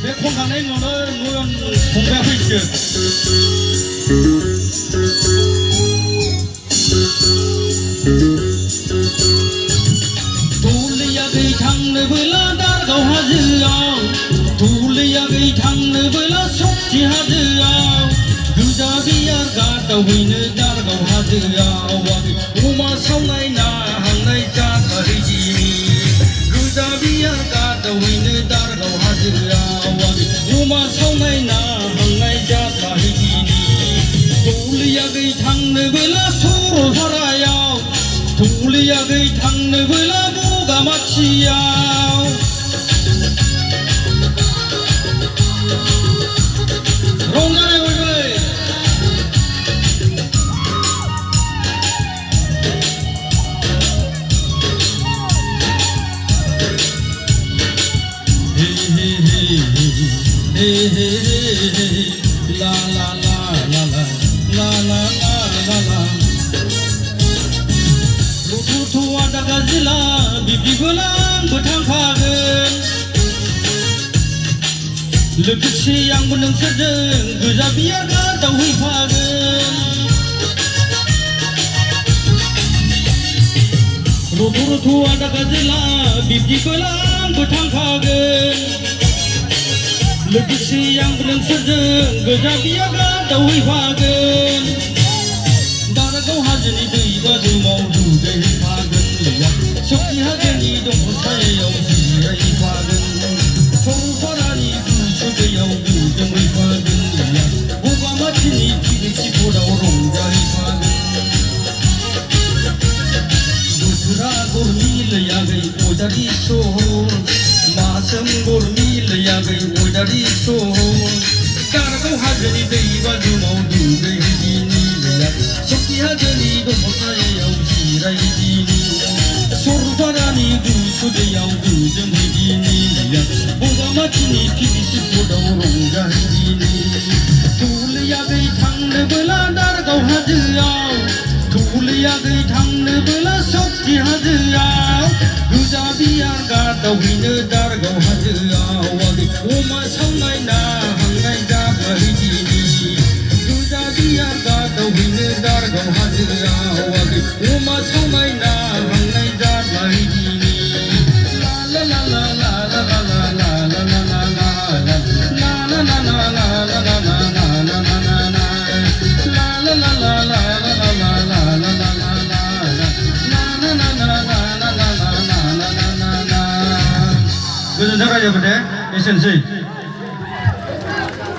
खनखांनायनि उनावनो फंबाया फैसिगोन दुब्लियाखै थांनोबोला दारगाव हाजोआव दुब्लियाखै थांनोबोला सकि हाजोआव गोजा बियार गादावहैनो दारगाव हाजोआव अमा सावनाय ना हांनाय जाथारैदिनि गोजा बियार गादावहैनो दारगाव हाजोआव अमा सावनाय ना हांनाय जाथारैदिनि दुब्लियाखै थांनोबोला सरलपारायाव दुब्लियाखै थांनोबोला बगामाथियाव रंजानाय बयबो हे हे हे ला ला ला ला ला ला ला ला लुथुथुआ दागा जिला बिब्दिबोला आंबो थांफागोन लोगोसे आंबो नोंसोरजों गोजा बियार गादावहैफागोन लुथुथुआ दागा जिला बिब्दिबोला आंबो थांफागोन लोगोसे आंबो नोंसोरजों गोजा बियार गादावहैफागोन दारागाव हाजोनि दै बाज्रुमाव दुगैहैफागोन सकि हाजोनि दंफां सायायाव जिरायहैफागोन सरलपारानि गुसु दैयाव गोजोमहैफागोन बगामाथिनि पिकनिक स्पटआव रंजाहैफागोन बोथोरा गरमि लैयाखै अजारि सहर मासोम गरमि लैयाखै अजारि सहर दारागाव हाजोनि दै बाज्रुमाव दुगैहैदिनि सकि हाजोनि दंफां सायायाव जिरायहैदिनि सरलपारानि गुसु दैयाव गोजोमहैदिनि बगामाथिनि पिकनिक स्पटआव रंजाहैदिनि दुब्लियाखै थांनोबोला दारागाव हाजोआव दुब्लियाखै थांनोबोला सकि हाजोआव गोजा बियार गादावहैनो दारागाव हाजोआव अमा सावनाय ना हांनाय जाथारैदिनि गोजा बियार गादावहैनो दारागाव हाजोआव अमा सावनाय ना हांनाय जाथारैदिनि ला ला ला ला ला ला ला ला ला ला ला ला ला ला ला ला गोजोनथों रायजोफोर दे एसेनोसै